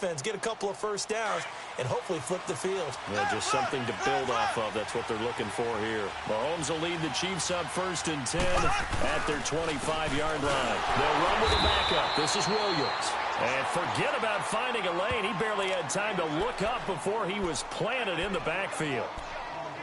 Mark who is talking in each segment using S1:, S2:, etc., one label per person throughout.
S1: offense, get a couple of first downs, and hopefully flip the field.
S2: Yeah, just something to build off of. That's what they're looking for here. Mahomes will lead the Chiefs up 1st and 10 at their 25-yard line. They'll run with the backup. This is Williams. And forget about finding a lane. He barely had time to look up before he was planted in the backfield.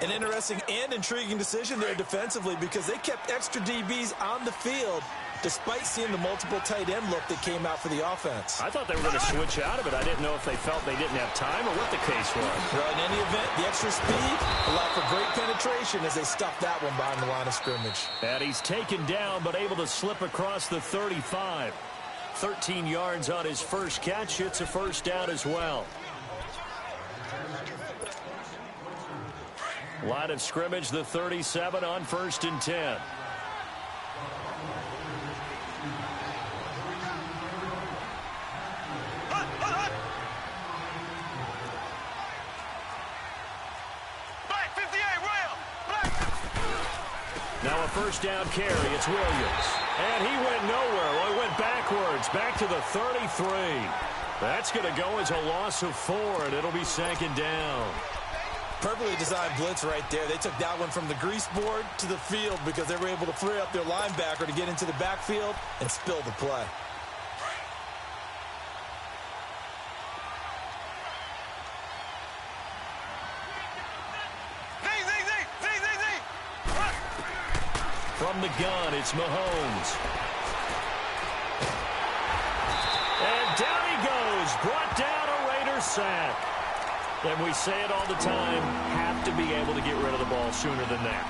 S1: An interesting and intriguing decision there defensively because they kept extra DBs on the field despite seeing the multiple tight end look that came out for the offense.
S2: I thought they were going to switch out of it. I didn't know if they felt they didn't have time or what the case was.
S1: Well, in any event, the extra speed allowed for great penetration as they stuffed that one behind the line of scrimmage.
S2: And he's taken down but able to slip across the 35. 13 yards on his first catch. It's a first down as well. Line of scrimmage, the 37 on 1st and 10. Now a first down carry. It's Williams. And he went nowhere. Well, he went backwards. Back to the 33. That's going to go as a loss of 4, and it'll be 2nd down.
S1: Perfectly designed blitz right there. They took that one from the grease board to the field because they were able to free up their linebacker to get into the backfield and spill the play.
S2: From the gun, it's Mahomes. And down he goes. Brought down a Raider sack. And we say it all the time, have to be able to get rid of the ball sooner than that.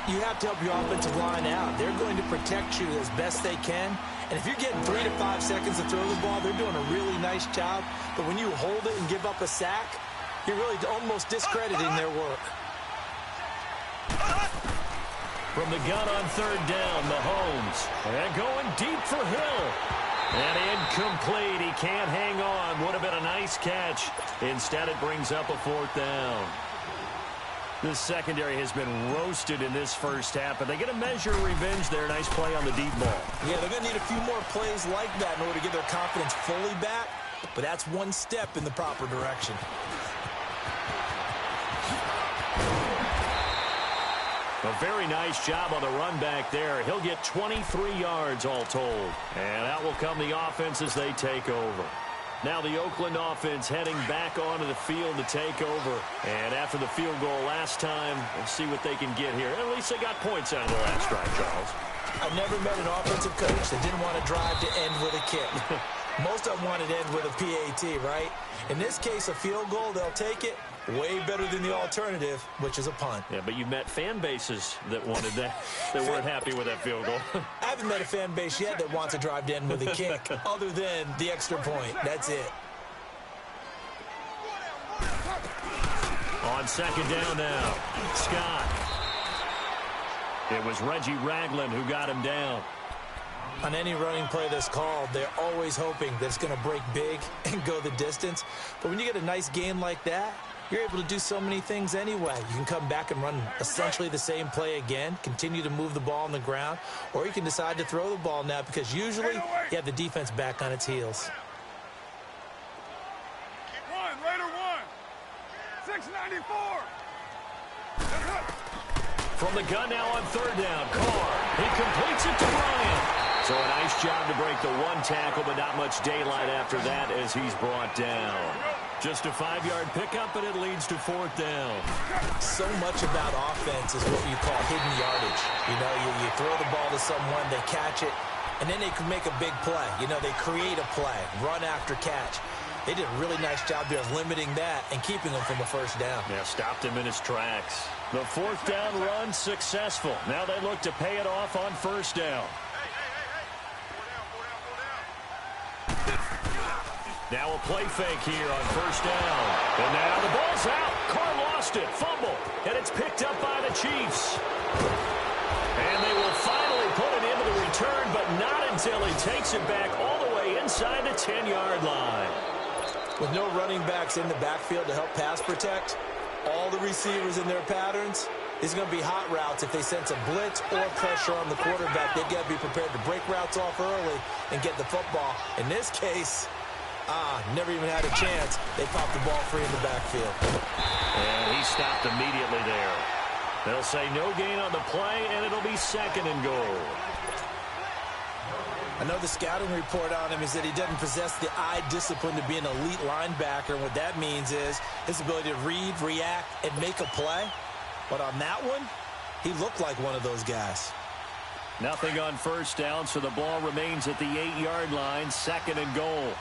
S1: You have to help your offensive line out. They're going to protect you as best they can. And if you're getting 3 to 5 seconds to throw the ball, they're doing a really nice job. But when you hold it and give up a sack, you're really almost discrediting their work.
S2: From the gun on 3rd down, Mahomes. And going deep for Hill. And incomplete. He can't hang on. Would have been a nice catch. Instead, it brings up a 4th down. This secondary has been roasted in this first half, but they get a measure of revenge there. Nice play on the deep ball.
S1: Yeah, they're going to need a few more plays like that in order to get their confidence fully back, but that's one step in the proper direction.
S2: A very nice job on the run back there. He'll get 23 yards all told. And out will come the offense as they take over. Now the Oakland offense heading back onto the field to take over. And after the field goal last time, we'll see what they can get here. At least they got points out of the last drive, Charles.
S1: I've never met an offensive coach that didn't want to drive to end with a kick. Most of them wanted to end with a PAT, right? In this case, a field goal, they'll take it. Way better than the alternative, which is a punt.
S2: Yeah, but you've met fan bases that wanted that, that weren't happy with that field goal.
S1: I haven't met a fan base yet that wants to drive to end with a kick, other than the extra point. That's it.
S2: On 2nd down now, Scott. It was Reggie Ragland who got him down.
S1: On any running play that's called, they're always hoping that it's going to break big and go the distance. But when you get a nice gain like that, you're able to do so many things anyway. You can come back and run essentially the same play again, continue to move the ball on the ground, or you can decide to throw the ball now because usually you have the defense back on its heels.
S3: Raider 1, 694.
S2: From the gun now on 3rd down, Carr. He completes it to Bryant. So a nice job to break the 1 tackle, but not much daylight after that as he's brought down. Just a 5-yard pickup, but it leads to 4th down.
S1: So much about offense is what you call hidden yardage. You know, you throw the ball to someone, they catch it, and then they can make a big play. You know, they create a play, run after catch. They did a really nice job there of limiting that and keeping him from a first down.
S2: Yeah, stopped him in his tracks. The 4th down run successful. Now they look to pay it off on 1st down. Now a play fake here on 1st down. And now the ball's out. Carr lost it. Fumble. And it's picked up by the Chiefs. And they will finally put it into the return, but not until he takes it back all the way inside the 10-yard line.
S1: With no running backs in the backfield to help pass protect, all the receivers in their patterns, these are going to be hot routes. If they sense a blitz or pressure on the quarterback, they've got to be prepared to break routes off early and get the football. In this case, Never even had a chance. They popped the ball free in the backfield.
S2: And he stopped immediately there. They'll say no gain on the play, and it'll be second and goal.
S1: I know the scouting report on him is that he doesn't possess the eye discipline to be an elite linebacker. And what that means is his ability to read, react, and make a play. But on that one, he looked like one of those guys.
S2: Nothing on first down, so the ball remains at the 8-yard line, second and goal.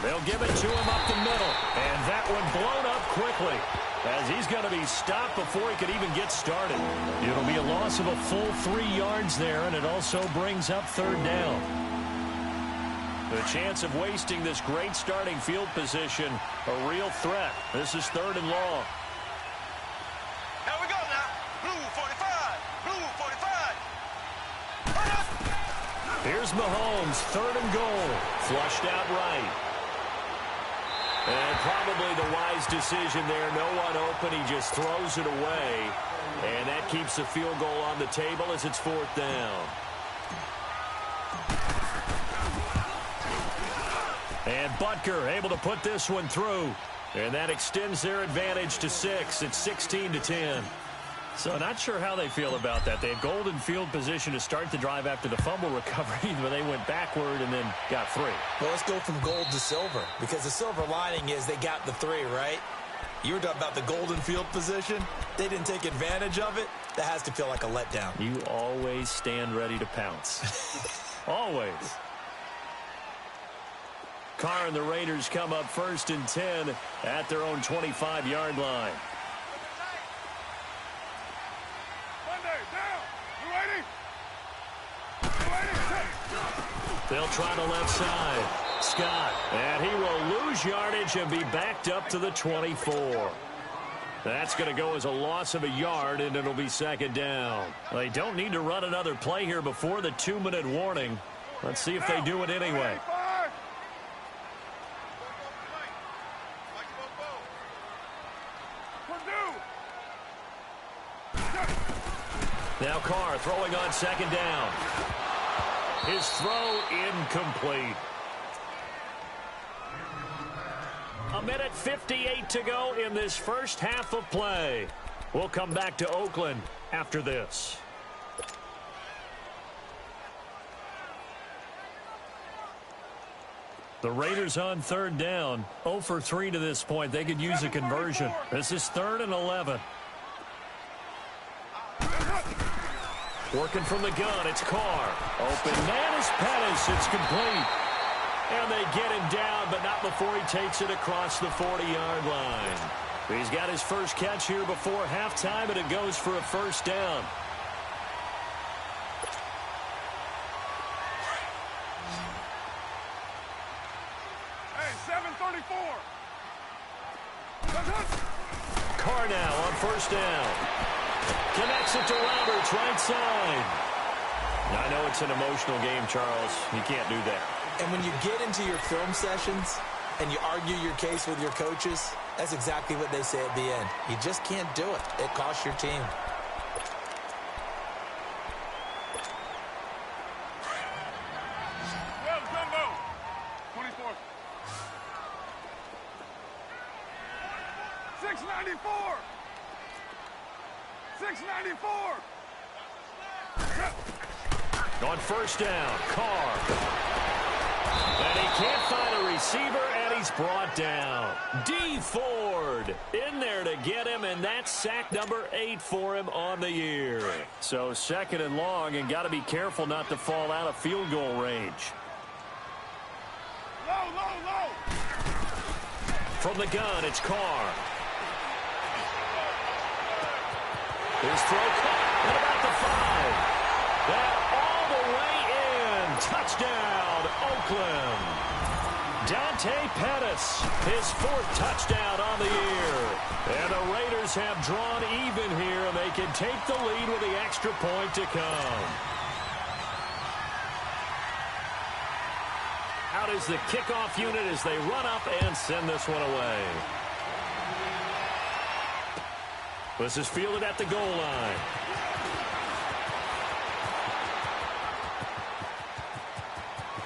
S2: They'll give it to him up the middle, and that one blown up quickly, as he's going to be stopped before he could even get started. It'll be a loss of a full 3 yards there, and it also brings up third down. The chance of wasting this great starting field position, a real threat. This is third and long.
S3: Here we go now. Blue 45. Blue 45.
S2: Here's Mahomes, third and goal. Flushed out right. And probably the wise decision there. No one open. He just throws it away. And that keeps the field goal on the table as it's fourth down. And Butker able to put this one through. And that extends their advantage to 6. It's 16-10. So not sure how they feel about that. They had golden field position to start the drive after the fumble recovery, but they went backward and then got 3.
S1: Well, let's go from gold to silver, because the silver lining is they got the 3, right? You were talking about the golden field position. They didn't take advantage of it. That has to feel like a letdown.
S2: You always stand ready to pounce. Always. Carr and the Raiders come up first and 10 at their own 25-yard line. They'll try the left side. Scott, and he will lose yardage and be backed up to the 24. That's going to go as a loss of a yard, and it'll be second down. They don't need to run another play here before the 2-minute warning. Let's see if they do it anyway. Now Carr throwing on second down. His throw incomplete. 1:58 to go in this first half of play. We'll come back to Oakland after this. The Raiders on third down. 0 for 3 to this point. They could use a conversion. This is 3rd and 11. Working from the gun, it's Carr. Open man is Pettis. It's complete. And they get him down, but not before he takes it across the 40-yard line. He's got his first catch here before halftime, and it goes for a first down.
S3: Hey, 7:34.
S2: Carr now on first down. Connects it to Roberts, right side. Now, I know it's an emotional game, Charles. You can't do that.
S1: And when you get into your film sessions and you argue your case with your coaches, that's exactly what they say at the end. You just can't do it. It costs your team.
S3: Well, Jumbo. 24. 694. 694.
S2: On first down, Carr. And he can't find a receiver, and he's brought down. D. Ford in there to get him, and that's sack number 8 for him on the year. So second and long, and got to be careful not to fall out of field goal range.
S3: Low, low, low.
S2: From the gun, it's Carr. His throw caught at about the 5. That all the way in. Touchdown, Oakland. Dante Pettis, his 4th touchdown on the year. And the Raiders have drawn even here, and they can take the lead with the extra point to come. Out is the kickoff unit as they run up and send this one away. This is fielded at the goal line.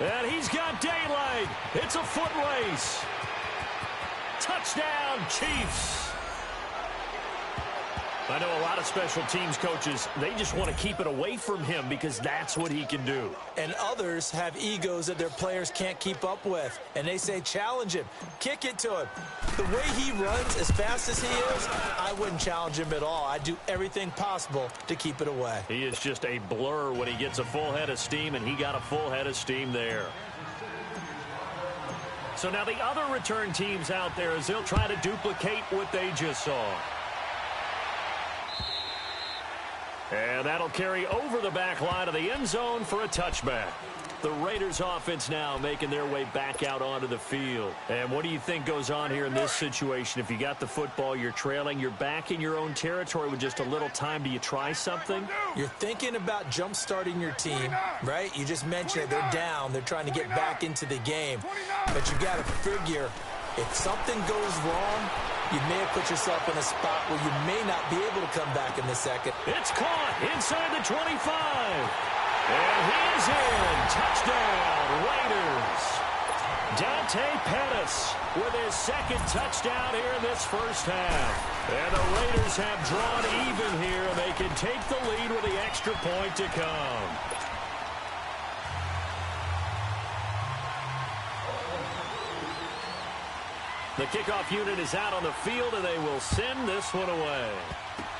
S2: And he's got daylight. It's a foot race. Touchdown, Chiefs. I know a lot of special teams coaches, they just want to keep it away from him because that's what he can do.
S1: And others have egos that their players can't keep up with. And they say, challenge him, kick it to him. The way he runs, as fast as he is, I wouldn't challenge him at all. I'd do everything possible to keep it away.
S2: He is just a blur when he gets a full head of steam, and he got a full head of steam there. So now the other return teams out there as they'll try to duplicate what they just saw. And that'll carry over the back line of the end zone for a touchback. The Raiders offense now making their way back out onto the field. And what do you think goes on here in this situation? If you got the football, you're trailing, you're back in your own territory with just a little time. Do you try something?
S1: You're thinking about jump-starting your team, right? You just mentioned it. They're down. They're trying to get back into the game. But you got to figure if something goes wrong, you may have put yourself in a spot where you may not be able to come back in the second.
S2: It's caught inside the 25. And he is in. Touchdown, Raiders. Dante Pettis with his second touchdown here in this first half. And the Raiders have drawn even here. They can take the lead with the extra point to come. The kickoff unit is out on the field, and they will send this one away.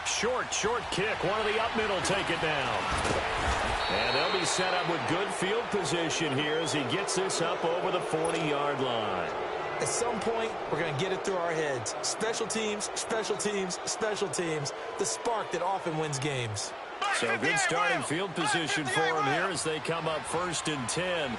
S2: Short kick. One of the up middle take it down. And they'll be set up with good field position here as he gets this up over the 40-yard line.
S1: At some point, we're going to get it through our heads. Special teams, special teams, special teams. The spark that often wins games.
S2: So good starting field position for him here as they come up 1st and 10.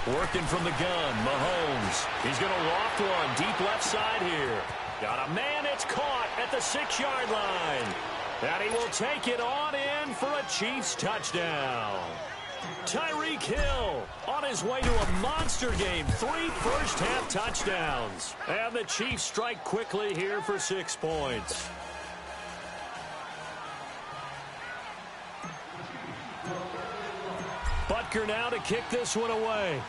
S2: Working from the gun, Mahomes. He's going to loft one deep left side here. Got a man, it's caught at the 6-yard line. And he will take it on in for a Chiefs touchdown. Tyreek Hill on his way to a monster game. 3 first-half touchdowns. And the Chiefs strike quickly here for 6 points. Butker now to kick this one away.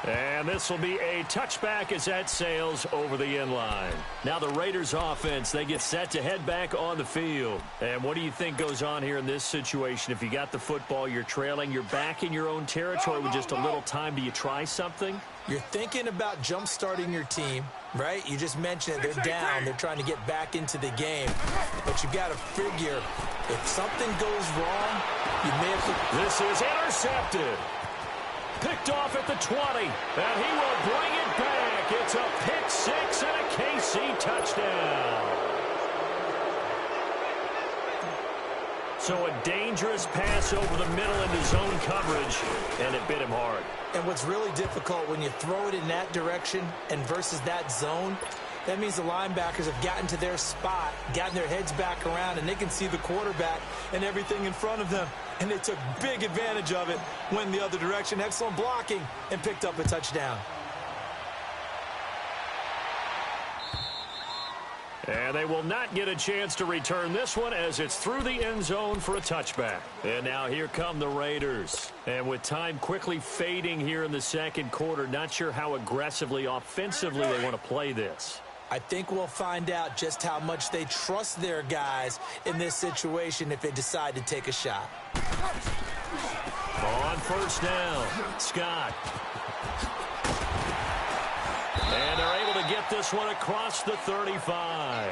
S2: And this will be a touchback as that sails over the end line. Now the Raiders offense, they get set to head back on the field. And what do you think goes on here in this situation? If you got the football, you're trailing, you're back in your own territory with just a little time. Do you try something?
S1: You're thinking about jump-starting your team, right? You just mentioned it. They're down. They're trying to get back into the game. But you got to figure if something goes wrong, you may have to...
S2: This is intercepted. Picked off at the 20, and he will bring it back. It's a pick 6 and a KC touchdown. So a dangerous pass over the middle into zone coverage, and it bit him hard.
S1: And what's really difficult when you throw it in that direction and versus that zone, that means the linebackers have gotten to their spot, gotten their heads back around, and they can see the quarterback and everything in front of them. And they took big advantage of it, went the other direction. Excellent blocking, and picked up a touchdown.
S2: And they will not get a chance to return this one as it's through the end zone for a touchback. And now here come the Raiders. And with time quickly fading here in the second quarter, not sure how aggressively, offensively they want to play this.
S1: I think we'll find out just how much they trust their guys in this situation if they decide to take a shot.
S2: On first down, Scott. And they're able to get this one across the 35.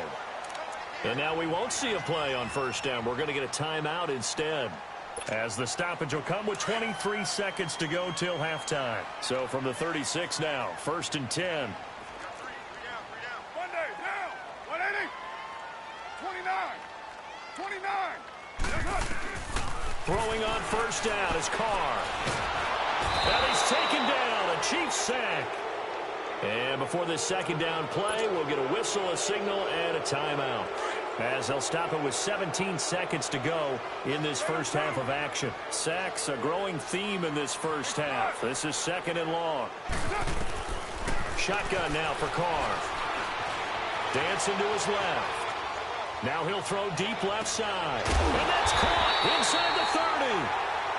S2: And now we won't see a play on first down. We're going to get a timeout instead, as the stoppage will come with 23 seconds to go till halftime. So from the 36 now, 1st and 10. Throwing on first down is Carr. And he's taken down, a Chiefs sack. And before this second down play, we'll get a whistle, a signal, and a timeout, as they'll stop it with 17 seconds to go in this first half of action. Sacks, a growing theme in this first half. This is 2nd and long. Shotgun now for Carr. Dancing to his left. Now he'll throw deep left side. And that's caught inside the 30.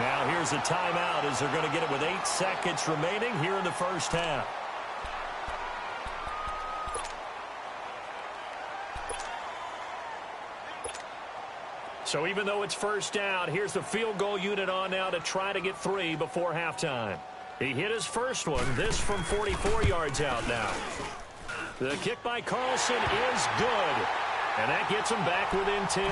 S2: Now here's a timeout as they're going to get it with 8 seconds remaining here in the first half. So even though it's first down, here's the field goal unit on now to try to get 3 before halftime. He hit his first one, this from 44 yards out now. The kick by Carlson is good, and that gets them back within 10.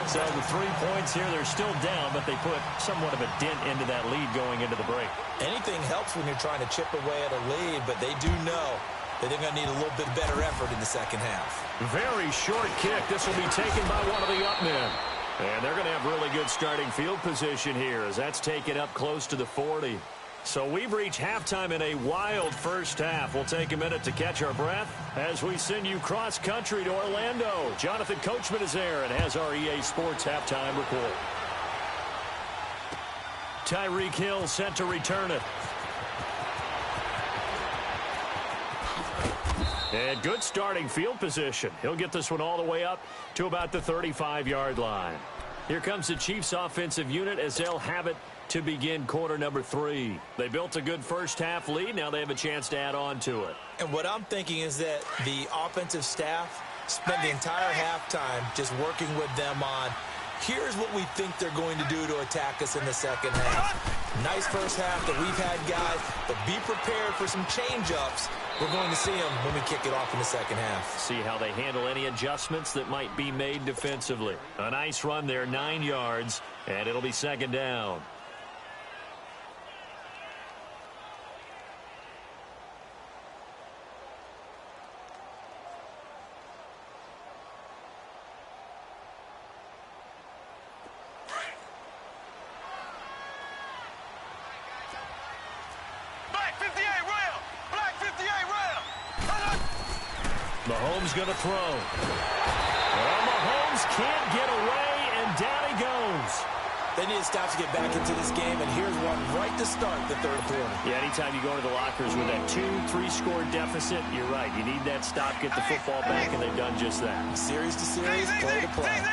S2: So the 3 points here, they're still down, but they put somewhat of a dent into that lead going into the break.
S1: Anything helps when you're trying to chip away at a lead, but they do know that they're going to need a little bit better effort in the second half. Very short kick. This will be taken by one of the up men. And they're going to have really good starting field position here as that's taken up close to the 40. So we've reached halftime in a wild first half. We'll take a minute to catch our breath as we send you cross-country to Orlando. Jonathan Coachman is there and has our EA Sports halftime report. Tyreek Hill set to return it. And good starting field position. He'll get this one all the way up to about the 35-yard line. Here comes the Chiefs offensive unit as they'll have it to begin quarter number 3. They built a good first half lead. Now they have a chance to add on to it. And what I'm thinking is that the offensive staff spent the entire halftime just working with them on, here's what we think they're going to do to attack us in the second half. Nice first half that we've had, guys, but be prepared for some change-ups. We're going to see them when we kick it off in the second half. See how they handle any adjustments that might be made defensively. A nice run there, 9 yards, and it'll be second down. Mahomes going to throw. Well, Mahomes can't get away, and down he goes. They need to stop to get back into this game, and here's one right to start the third quarter. Yeah, anytime you go into the lockers with that 2-3 score deficit, you're right. You need that stop, get the football back, and they've done just that. Series to series, play to play.
S3: Here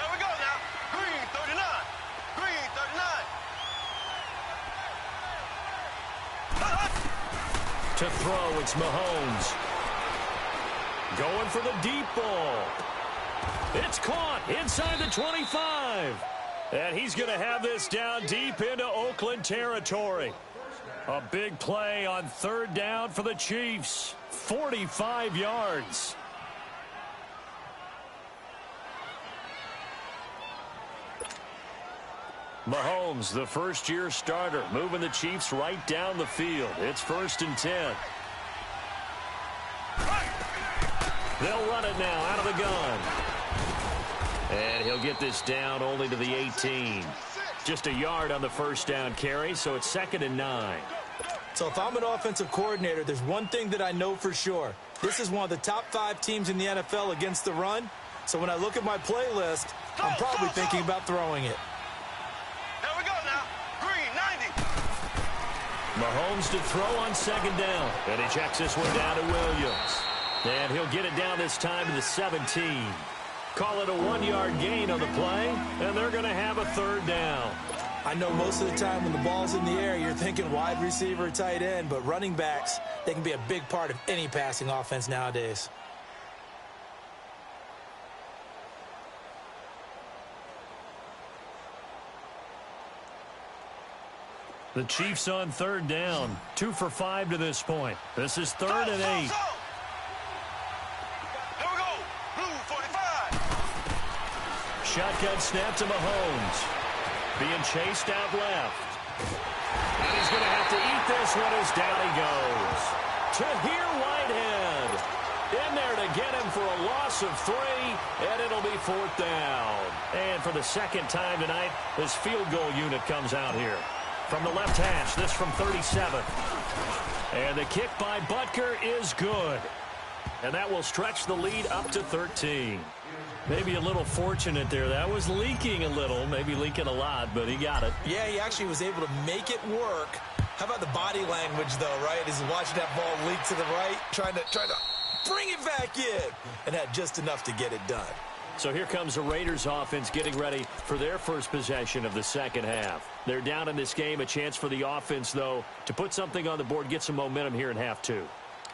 S3: we go now. Green 39. Green 39.
S2: To throw, it's Mahomes. Going for the deep ball. It's caught inside the 25. And he's going to have this down deep into Oakland territory. A big play on third down for the Chiefs. 45 yards. Mahomes, the first-year starter, moving the Chiefs right down the field. It's 1st and 10. They'll run it now out of the gun. And he'll get this down only to the 18. Just a yard on the first down carry, so it's 2nd and 9. So if I'm an offensive coordinator, there's one thing that I know for sure. This is one of the top 5 teams in the NFL against the run. So when I look at my playlist, I'm probably thinking about throwing it.
S3: Here we go now. Green 90.
S2: Mahomes to throw on 2nd down. And he checks this one down to Williams. And he'll get it down this time to the 17. Call it a 1-yard gain on the play, and they're going to have a 3rd down. I know most of the time when the ball's in the air, you're thinking wide receiver or tight end, but running backs, they can be a big part of any passing offense nowadays. The Chiefs on 3rd down, 2 for 5 to this point. This is 3rd and 8. Shotgun snap to Mahomes. Being chased out left. And he's going to have to eat this one as down he goes. Tahir Whitehead. In there to get him for a loss of 3, and it'll be 4th down. And for the 2nd time tonight, this field goal unit comes out here. From the left hash, this from 37. And the kick by Butker is good. And that will stretch the lead up to 13. Maybe a little fortunate there. That was leaking a little, maybe leaking a lot, but he got it. Yeah, he actually was able to make it work.
S1: How about the body language, though, right? As he's watching that ball leak to the right, trying to bring it back in, and had just enough to get it done.
S2: So here comes the Raiders offense getting ready for their first possession of the second half. They're down in this game. A chance for the offense, though, to put something on the board, get some momentum here in half two.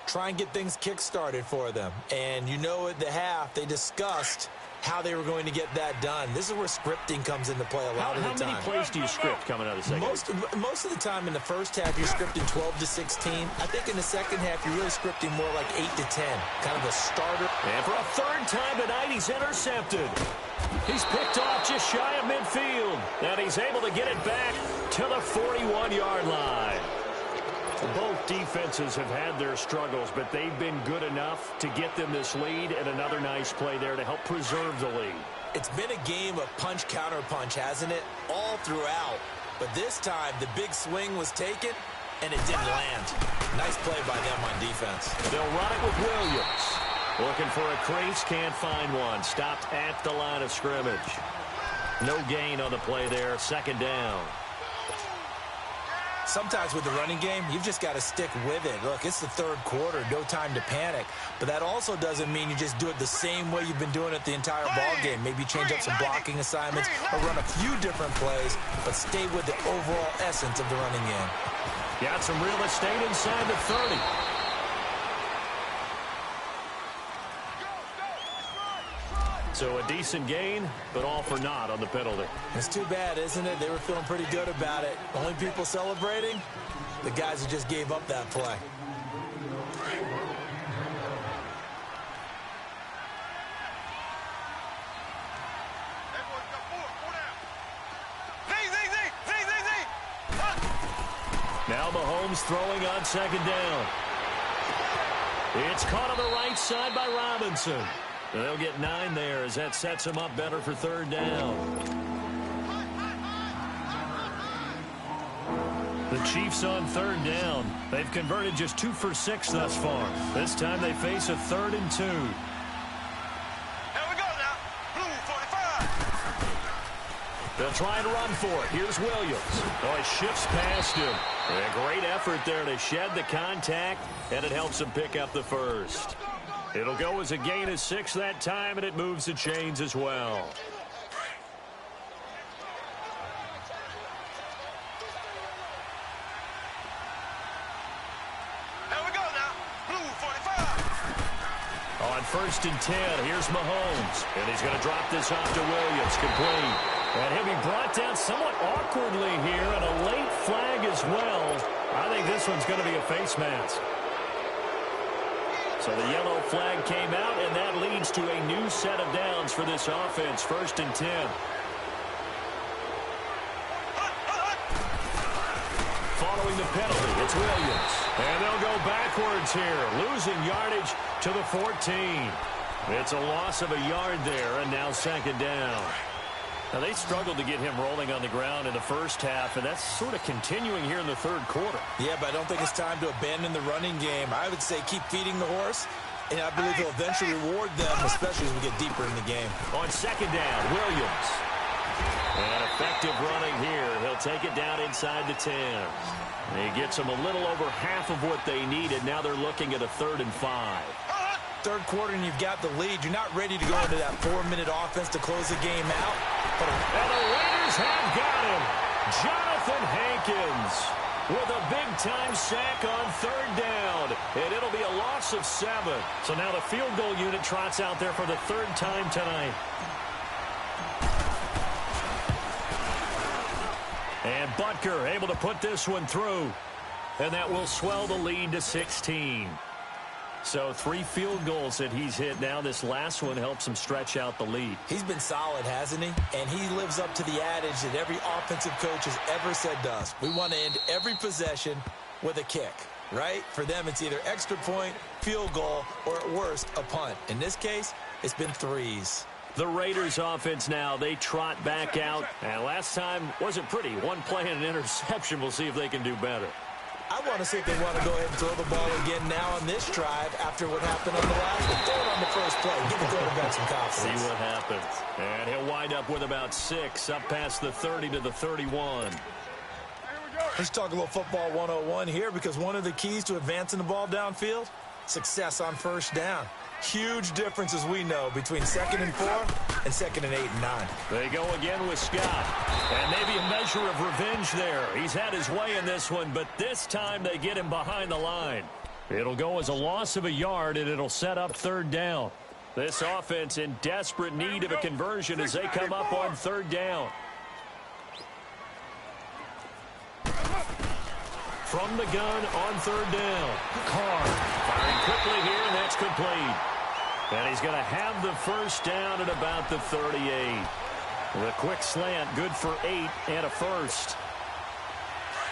S1: Try and get things kick-started for them. And you know at the half, they discussed how they were going to get that done. This is where scripting comes into play a lot of the time.
S2: How many plays do you script coming out of the second half?
S1: Most of the time in the first half, you're scripting 12 to 16. I think in the second half, you're really scripting more like 8 to 10. Kind of a starter.
S2: And for a third time tonight, he's intercepted. He's picked off just shy of midfield. And he's able to get it back to the 41-yard line. Both defenses have had their struggles, but they've been good enough to get them this lead, and another nice play there to help preserve the lead.
S1: It's been a game of punch-counter-punch, hasn't it? All throughout. But this time, the big swing was taken, and it didn't land. Nice play by them on defense.
S2: They'll run it with Williams. Looking for a crease, can't find one. Stopped at the line of scrimmage. No gain on the play there, second down.
S1: Sometimes with the running game, you've just got to stick with it. Look, it's the third quarter, no time to panic. But that also doesn't mean you just do it the same way you've been doing it the entire ball game. Maybe change up some blocking assignments or run a few different plays, but stay with the overall essence of the running game.
S2: Got some real estate inside the 30. So a decent gain, but all for naught on the penalty.
S1: It's too bad, isn't it? They were feeling pretty good about it. Only people celebrating, the guys who just gave up that play.
S2: Now Mahomes throwing on second down. It's caught on the right side by Robinson. They'll get 9 there as that sets him up better for third down. The Chiefs on third down. They've converted just 2 for 6 thus far. This time they face a 3rd and 2.
S3: Here we go now. Blue 45.
S2: They'll try and run for it. Here's Williams. Oh, he shifts past him. A great effort there to shed the contact, and it helps him pick up the first. It'll go as a gain of 6 that time, and it moves the chains as well.
S3: Here we go now. Blue 45.
S2: On 1st and 10, here's Mahomes. And he's going to drop this off to Williams, complete. And he'll be brought down somewhat awkwardly here, and a late flag as well. I think this one's going to be a face mask. So the yellow flag came out, and that leads to a new set of downs for this offense. 1st and 10. Following the penalty, it's Williams. And they'll go backwards here, losing yardage to the 14. It's a loss of a yard there, and now second down. Now, they struggled to get him rolling on the ground in the first half, and that's sort of continuing here in the third quarter.
S1: Yeah, but I don't think it's time to abandon the running game. I would say keep feeding the horse, and I believe he'll eventually reward them, especially as we get deeper in the game.
S2: On second down, Williams. And effective running here. He'll take it down inside the 10. And he gets them a little over half of what they needed. Now they're looking at a 3rd and 5.
S1: Third quarter and you've got the lead. You're not ready to go into that 4-minute offense to close the game out.
S2: And the Raiders have got him. Jonathan Hankins with a big-time sack on 3rd down. And it'll be a loss of 7. So now the field goal unit trots out there for the 3rd time tonight. And Butker able to put this one through. And that will swell the lead to 16. So 3 field goals that he's hit now. This last one helps him stretch out the lead.
S1: He's been solid, hasn't he? And he lives up to the adage that every offensive coach has ever said to us. We want to end every possession with a kick, right? For them, it's either extra point, field goal, or at worst, a punt. In this case, it's been 3s.
S2: The Raiders offense now, they trot back out. And last time wasn't pretty. 1 play and an interception. We'll see if they can do better.
S1: I want to see if they want to go ahead and throw the ball again now on this drive after what happened on the last one. Throw it on the first play. Give the quarterback some confidence.
S2: See what happens. And he'll wind up with about 6 up past the 30 to the 31.
S1: Let's talk a little football 101 here, because one of the keys to advancing the ball downfield, success on first down. Huge difference, as we know, between 2nd and 4 and 2nd and 8 and 9.
S2: They go again with Scott. And maybe a measure of revenge there. He's had his way in this one, but this time they get him behind the line. It'll go as a loss of a yard, and it'll set up 3rd down. This offense in desperate need of a conversion as they come up on 3rd down. From the gun on 3rd down. Carr firing quickly here, and that's complete. And he's going to have the first down at about the 38. The quick slant, good for 8 and a first.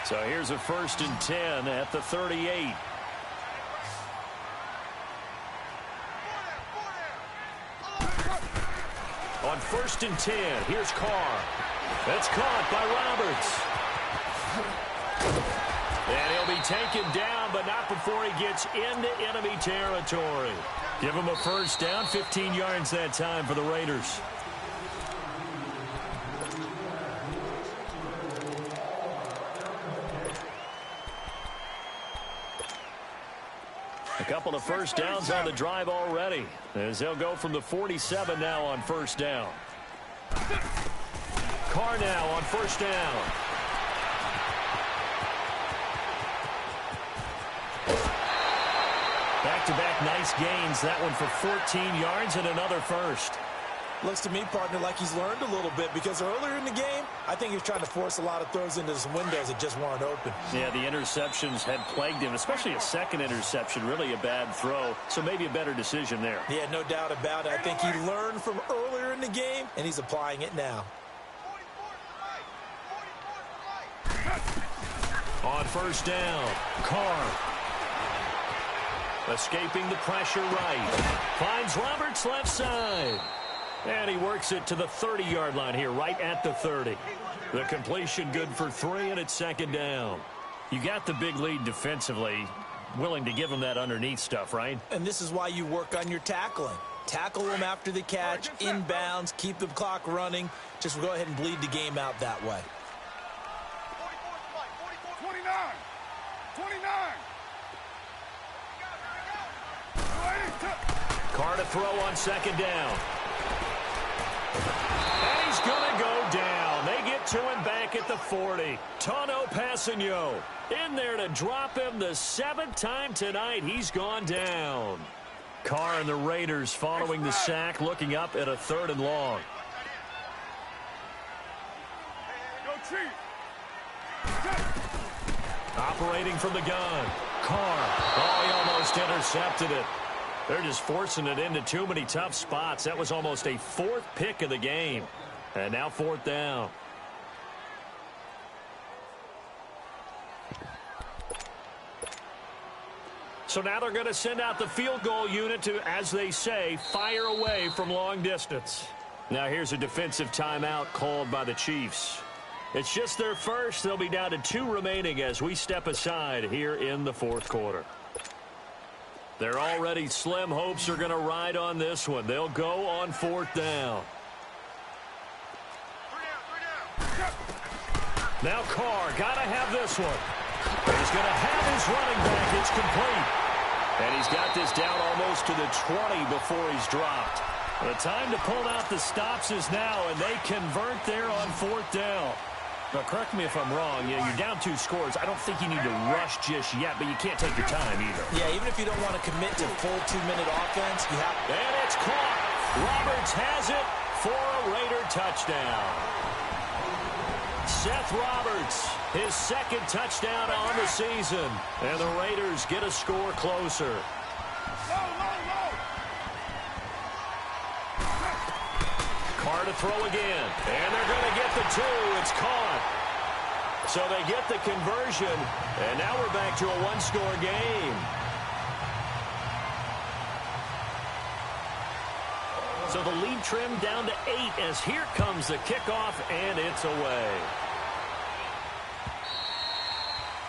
S2: So here's a 1st and 10 at the 38. On 1st and 10, here's Carr. That's caught by Roberts. And he'll be taken down, but not before he gets into enemy territory. Give him a first down, 15 yards that time for the Raiders. A couple of first downs on the drive already, as they'll go from the 47 now on 1st down. Carr now on 1st down. Back-to-back nice gains. That one for 14 yards and another first.
S1: Looks to me, partner, like he's learned a little bit, because earlier in the game, I think he was trying to force a lot of throws into some windows that just weren't open.
S2: Yeah, the interceptions had plagued him, especially a second interception, really a bad throw. So maybe a better decision there.
S1: Yeah, no doubt about it. I think he learned from earlier in the game, and he's applying it now.
S2: On 1st down, Carr. Escaping the pressure right. Finds Roberts left side. And he works it to the 30-yard line here, right at the 30. The completion good for 3, and it's 2nd down. You got the big lead defensively. Willing to give him that underneath stuff, right?
S1: And this is why you work on your tackling. Tackle them after the catch, inbounds, keep the clock running. Just go ahead and bleed the game out that way.
S3: 29. 29.
S2: Carr to throw on 2nd down. And he's going to go down. They get to him back at the 40. Tano Passigno in there to drop him the 7th time tonight. He's gone down. Carr and the Raiders following the sack, looking up at a 3rd and long. Operating from the gun. Carr. Oh, he almost intercepted it. They're just forcing it into too many tough spots. That was almost a 4th pick of the game. And now 4th down. So now they're going to send out the field goal unit to, as they say, fire away from long distance. Now here's a defensive timeout called by the Chiefs. It's just their first. They'll be down to 2 remaining as we step aside here in the 4th quarter. Their already slim hopes are going to ride on this one. They'll go on 4th down. Now Carr, got to have this one. He's going to have his running back. It's complete. And he's got this down almost to the 20 before he's dropped. The time to pull out the stops is now, and they convert there on 4th down. Now, correct me if I'm wrong. Yeah, you're down 2 scores. I don't think you need to rush just yet, but you can't take your time either.
S1: Yeah, even if you don't want to commit to full 2-minute offense, you have.
S2: And it's caught. Roberts has it for a Raider touchdown. Seth Roberts, his 2nd touchdown on the season. And the Raiders get a score closer. Carr to throw again. And they're going to get the 2. It's caught. So they get the conversion. And now we're back to a 1-score game. So the lead trimmed down to 8 as here comes the kickoff, and it's away.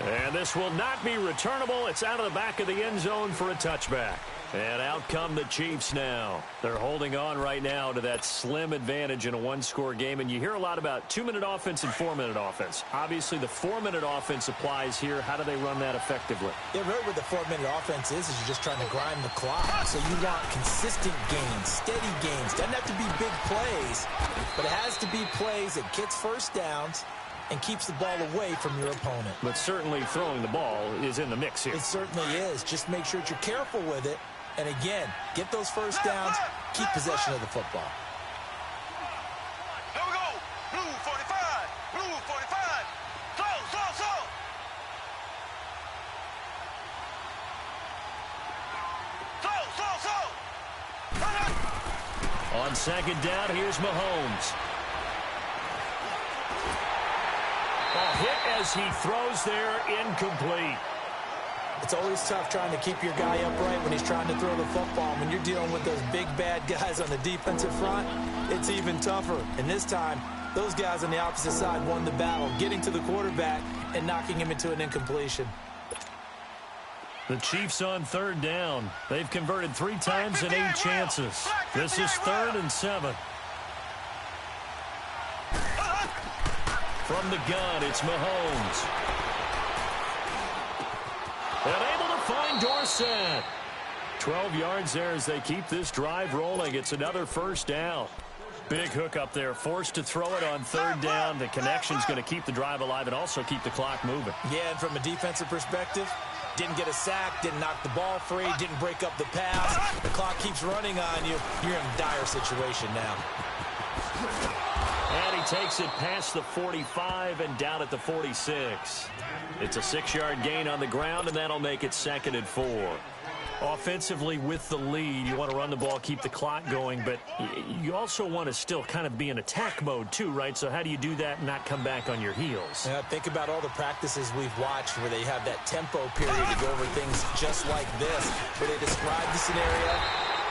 S2: And this will not be returnable. It's out of the back of the end zone for a touchback. And out come the Chiefs now. They're holding on right now to that slim advantage in a one-score game. And you hear a lot about 2-minute offense and 4-minute offense. Obviously, the 4-minute offense applies here. How do they run that effectively?
S1: Yeah, really what the 4-minute offense is you're just trying to grind the clock. So you want consistent gains, steady gains. Doesn't have to be big plays, but it has to be plays that gets first downs and keeps the ball away from your opponent.
S2: But certainly throwing the ball is in the mix here.
S1: It certainly is. Just make sure that you're careful with it. And again, get those first downs, keep possession of the football.
S3: Here we go. Blue 45. Blue 45. Slow. Slow.
S2: On second down, here's Mahomes. A hit as he throws there, incomplete.
S1: It's always tough trying to keep your guy upright when he's trying to throw the football. When you're dealing with those big, bad guys on the defensive front, it's even tougher. And this time, those guys on the opposite side won the battle, getting to the quarterback and knocking him into an incompletion.
S2: The Chiefs on third down. They've converted 3 times in 8 chances. This is 3rd and 7. From the gun, it's Mahomes. And able to find Dorsett. 12 yards there as they keep this drive rolling. It's another first down. Big hook up there. Forced to throw it on third down. The connection's going to keep the drive alive and also keep the clock moving.
S1: Yeah, and from a defensive perspective, didn't get a sack, didn't knock the ball free, didn't break up the pass. The clock keeps running on you. You're in a dire situation now.
S2: And he takes it past the 45 and down at the 46. It's a 6-yard gain on the ground, and that'll make it 2nd and 4. Offensively with the lead, you want to run the ball, keep the clock going, but you also want to still kind of be in attack mode too, right? So how do you do that and not come back on your heels?
S1: Yeah, think about all the practices we've watched where they have that tempo period to go over things just like this, where they describe the scenario,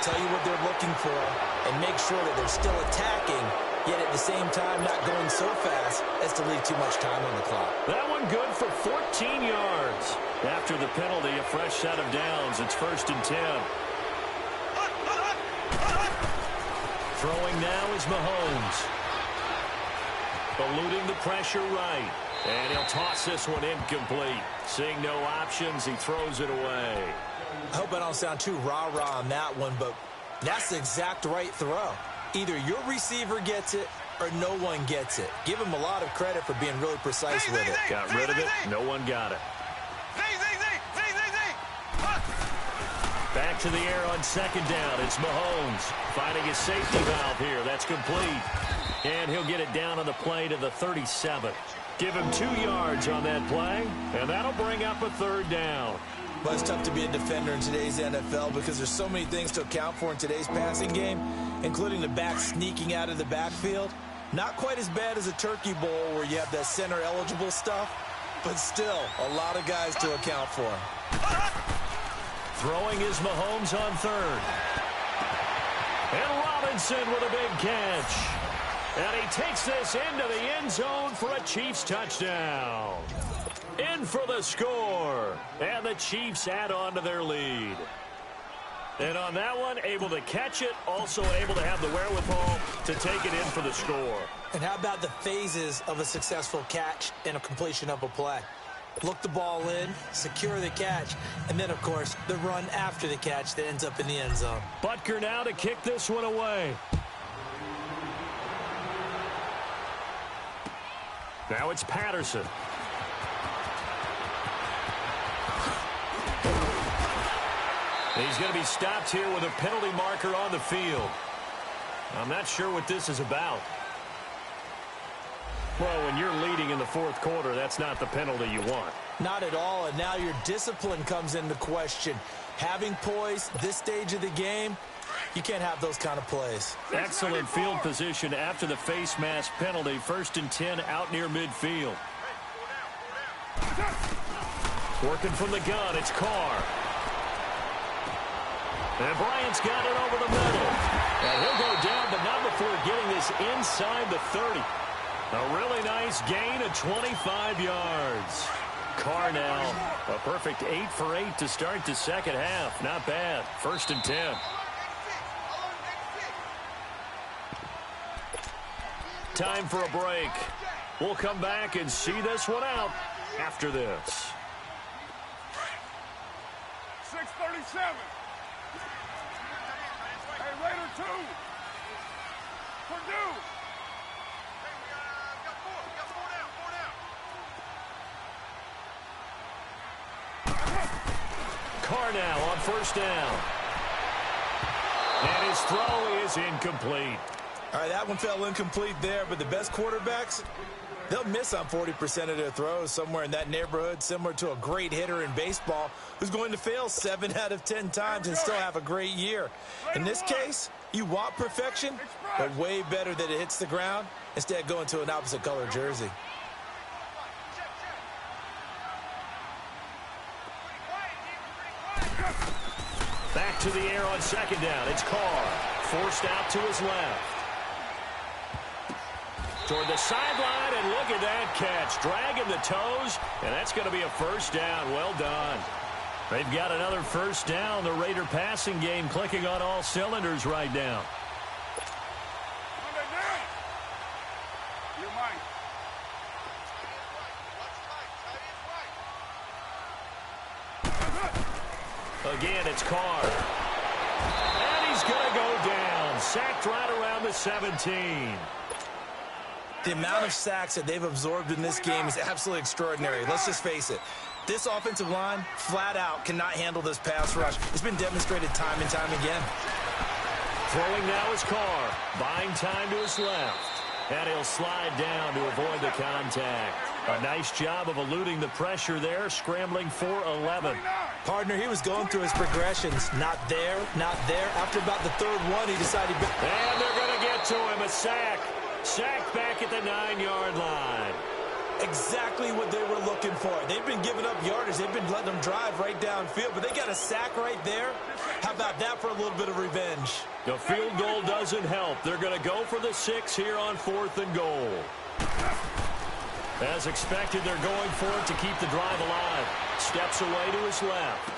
S1: tell you what they're looking for, and make sure that they're still attacking, yet at the same time not going so fast as to leave too much time on the clock.
S2: That one good for 14 yards. After the penalty, a fresh set of downs. It's 1st and 10. Throwing now is Mahomes. Eluding the pressure right. And he'll toss this one incomplete. Seeing no options, he throws it away.
S1: I hope I don't sound too rah-rah on that one, but that's the exact right throw. Either your receiver gets it or no one gets it. Give him a lot of credit for being really precise with it.
S2: Got rid of it. No one got it. Back to the air on second down. It's Mahomes finding his safety valve here. That's complete. And he'll get it down on the play to the 37. Give him 2 yards on that play, and that'll bring up a 3rd down.
S1: Well, it's tough to be a defender in today's NFL because there's so many things to account for in today's passing game, including the back sneaking out of the backfield. Not quite as bad as a turkey bowl where you have that center-eligible stuff, but still a lot of guys to account for.
S2: Throwing is Mahomes on 3rd. And Robinson with a big catch. And he takes this into the end zone for a Chiefs touchdown. In for the score. And the Chiefs add on to their lead. And on that one, able to catch it, also able to have the wherewithal to take it in for the score.
S1: And how about the phases of a successful catch and a completion of a play? Look the ball in, secure the catch, and then, of course, the run after the catch that ends up in the end zone.
S2: Butker now to kick this one away. Now it's Patterson. He's going to be stopped here with a penalty marker on the field. I'm not sure what this is about. Well, when you're leading in the 4th quarter, that's not the penalty you want.
S1: Not at all, and now your discipline comes into question. Having poise this stage of the game, you can't have those kind of plays.
S2: Excellent field position after the face mask penalty. 1st and 10 out near midfield. Working from the gun, it's Carr. And Bryant's got it over the middle. And he'll go down, but not before getting this inside the 30. A really nice gain of 25 yards. Carr now, a perfect 8 for 8 to start the second half. Not bad. 1st and 10. Time for a break. We'll come back and see this one out after this.
S4: 6:37. Hey, Raider 2. Purdue.
S3: Hey, we got four. We got four down.
S2: Carr now on 1st down. And his throw is incomplete.
S1: All right, that one fell incomplete there, but the best quarterbacks, they'll miss on 40% of their throws, somewhere in that neighborhood, similar to a great hitter in baseball who's going to fail 7 out of 10 times and still have a great year. In this case, you want perfection, but way better that it hits the ground instead of going to an opposite color jersey.
S2: Back to the air on 2nd down. It's Carr. Forced out to his left. Toward the sideline, and look at that catch. Dragging the toes, and that's going to be a 1st down. Well done. They've got another 1st down. The Raider passing game clicking on all cylinders right now. Again, it's Carr. And he's going to go down. Sacked right around the 17.
S1: The amount of sacks that they've absorbed in this game is absolutely extraordinary. Let's just face it. This offensive line, flat out, cannot handle this pass rush. It's been demonstrated time and time again.
S2: Throwing now is Carr. Buying time to his left. And he'll slide down to avoid the contact. A nice job of eluding the pressure there, scrambling for 11.
S1: Partner, he was going through his progressions. Not there, not there. After about the 3rd one, he decided...
S2: And they're going to get to him. A sack. Sacked back at the 9-yard line.
S1: Exactly what they were looking for. They've been giving up yardage. They've been letting them drive right downfield, but they got a sack right there. How about that for a little bit of revenge?
S2: The field goal doesn't help. They're going to go for the 6 here on 4th and goal. As expected, they're going for it to keep the drive alive. Steps away to his left.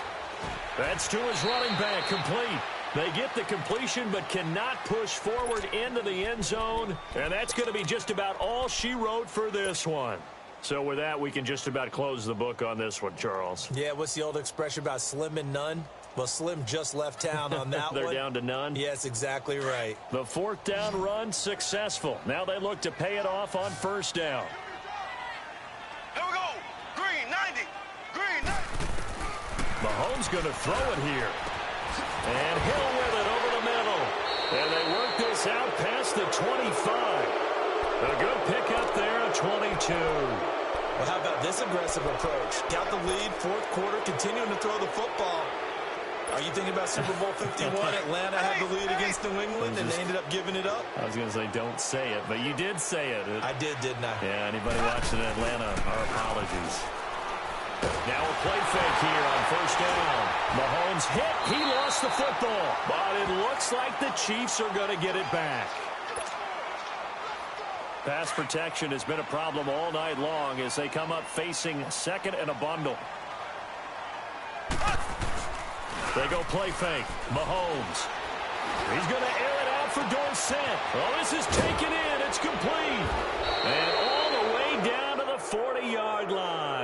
S2: That's to his running back, complete. They get the completion but cannot push forward into the end zone. And that's going to be just about all she wrote for this one. So with that, we can just about close the book on this one, Charles.
S1: Yeah, what's the old expression about slim and none? Well, Slim just left town on that
S2: They're
S1: one.
S2: down to none?
S1: Yes, exactly right.
S2: The 4th down run successful. Now they look to pay it off on 1st down.
S3: Here we go. Green, 90. Green, 90.
S2: Mahomes going to throw it here. And Hill with it over the middle. And they work this out past the 25. A good pickup there at 22.
S1: Well, how about this aggressive approach? Got the lead, 4th quarter, continuing to throw the football. Are you thinking about Super Bowl 51? Atlanta had the lead against New England, and they ended up giving it up?
S2: I was going to say don't say it, but you did say it.
S1: I did, didn't I?
S2: Yeah, anybody watching Atlanta, our apologies. Now a play fake here on 1st down. Mahomes hit. He lost the football. But it looks like the Chiefs are going to get it back. Pass protection has been a problem all night long as they come up facing 2nd and a bundle. They go play fake. Mahomes. He's going to air it out for Dorsett. Oh, this is taken in. It's complete. And all the way down to the 40-yard line.